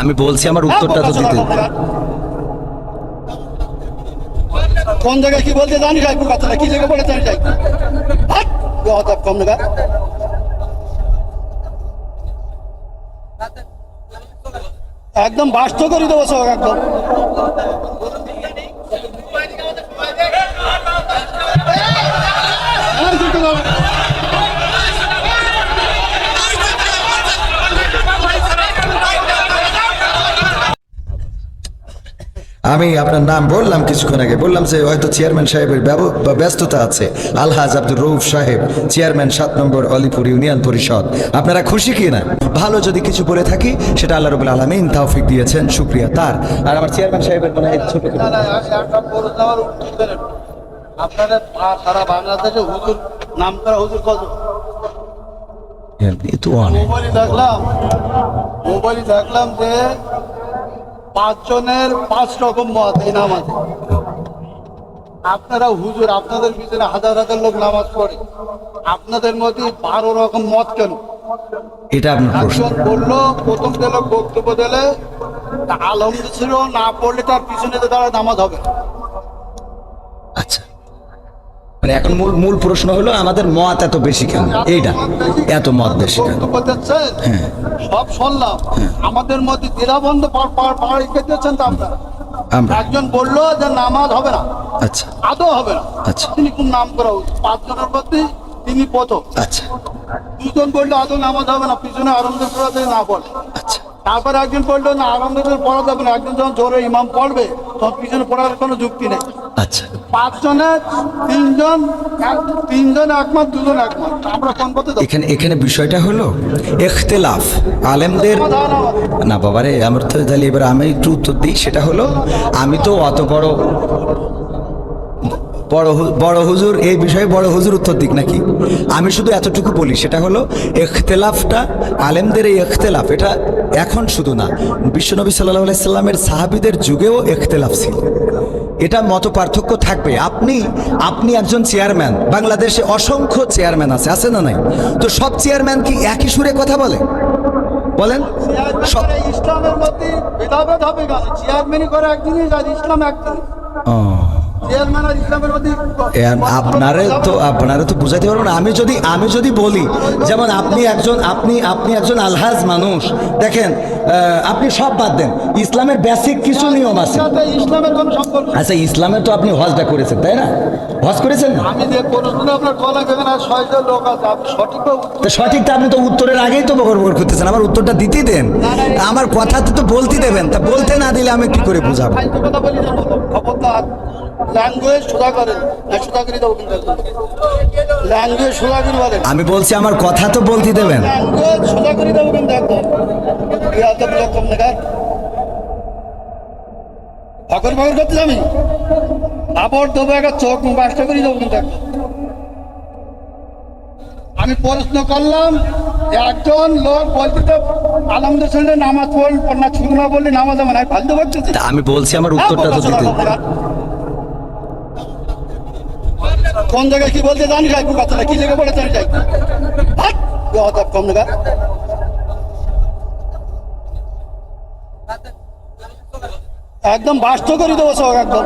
আমি বলছি আমার উত্তরটা তো দিতে। কোন জায়গায় কি বলতে জানি যাই কথাটা কি জায়গায় বলে জানি যাই কম না একদম বাস্ত করে দেবো সব একদম। আমি আপনার নাম বললাম কিছুক্ষণ আগে, বললাম যে হয়তো চেয়ারম্যান সাহেবের ব্যস্ততা আছে। আলহাজ আব্দুর রউফ সাহেব, চেয়ারম্যান 7 নম্বর অলিপুর ইউনিয়ন পরিষদ। আপনারা খুশি কি না? ভালো যদি কিছু বলে থাকি সেটা আল্লাহ রাব্বুল আলামিন তৌফিক দিয়েছেন, শুকরিয়া তার। আর আমার চেয়ারম্যান সাহেবের মনে হয় ছোট করে আপনারা সারা বাংলাদেশে হুজুর নাম করা হুজুর কত? মোবাইলে দেখলাম যে 5 জনের 5 রকম মত এই নামাজে। আপনারা হুজুর, আপনাদের পিছনে হাজার হাজার লোক নামাজ পড়ে, আপনাদের মধ্যে 12 রকম মত কেন? এটা আপনার প্রশ্ন। একজন বললো, প্রথম দিল বক্তব্য দিলে আলহামদুলিল্লাহ না পড়লে তার পিছনে দাঁড়ায় নামাজ হবে। আচ্ছা, মানে এখন মূল প্রশ্ন হলো আমাদের মত এত বেশি কেন? এইটা এত মত বেশি কেন? হ্যাঁ, সব শুনলাম। আমাদের মধ্যে দ্বিধাবন্ধ দিচ্ছেন তো আপনারা। একজন বললো যে নামাজ হবে না, আচ্ছা আদৌ হবে না। আচ্ছা, তিনি কোন নাম করা উচিত? 5 জনের মধ্যে তিনি প্রথম। আচ্ছা, 2 জন বললো আদৌ নামাজ হবে না, পিছনে আরামদার পড়াতে না পড়ে। আচ্ছা, তারপরে একজন বললো না আরামদার পড়া যাবে না, একজন যখন জোরে ইমাম পড়বে তখন পিছনে পড়ার কোনো যুক্তি নেই। আচ্ছা, 5 জনের 3 জন একমত, 2 জন একমত। আমরা কোন পথে যাব? এখানে বিষয়টা হলো ইখতিলাফ আলেমদের। না বাবারে, আমার তো তাহলে এবার আমি একটু উত্তর দিই। সেটা হলো, আমি তো অত বড় হুজুর এই বিষয়ে বড় হুজুর উত্তর দিক নাকি? আমি শুধু এতটুকু বলি, সেটা হলো ইখতিলাফটা, আলেমদের এই ইখতিলাফ, এটা এখন শুধু না, বিশ্বনবী সাল্লাল্লাহু আলাইহি সাল্লামের সাহাবীদের যুগেও ইখতিলাফ ছিল। এটা মত পার্থক্য থাকবে। আপনি একজন চেয়ারম্যান, বাংলাদেশে অসংখ্য চেয়ারম্যান আছে না নাই? তো সব চেয়ারম্যান কি একই সুরে কথা বলে? বলেন। ইসলামের মধ্যে ভেদাভেদ হবে কেন? চেয়ারম্যানই করে একদিনই, ইসলাম একদিন। আপনারা তো বুঝাইতে পারবো না। আমি যদি বলি, যেমন আপনি একজন আলহাজ মানুষ, দেখেন আপনি সব বাদ দেন, ইসলামের বেসিক কিছু নিয়ম আছে। ইসলামের কোনো সম্পর্ক? আচ্ছা, ইসলামের তো আপনি হজটা করেছেন, তাই না? হজ করেছেন না? আমি যে কোনদিন আপনার গলা বেদনা 6 জন লোক আছে, আপনি সঠিকটা আপনি তো উত্তরের আগেই তো বকর করতেছেন। আমার উত্তরটা দিতে দেন, আমার কথা তো বলতে দেবেন। তা বলতে না দিলে আমি কি করে বুঝাবো? কথা বলি না, খবরদার ল্যাঙ্গুয়েজ সোজা করেন না, সোজা করে দেবো কিন্তু ল্যাঙ্গুয়েজ সোজা করে বলেন। আমি বলছি আমার কথা তো বলতে দেবেন। ল্যাঙ্গুয়েজ সোজা করে দেবো কিন্তু একদম কম নাগাদ ফকর করতে আমি আবার দেবো, একটা চোখ বাসটা করে দেবো কিন্তু একদম। আমি প্রশ্ন করলাম, একজন লোক বলতে তো আলহামদুলিল্লাহ নামাজ পড়ল না, ছুট না বললে নামাজ হবে না, ফালতু করতেছে। আমি বলছি আমার উত্তরটা তো দিতে। কোন জায়গায় কি বলতে জানি যাই কথাটা কি জায়গায় বলে জানি যাই কম নাগাদ একদম বাস্ত করে দেবো সব একদম।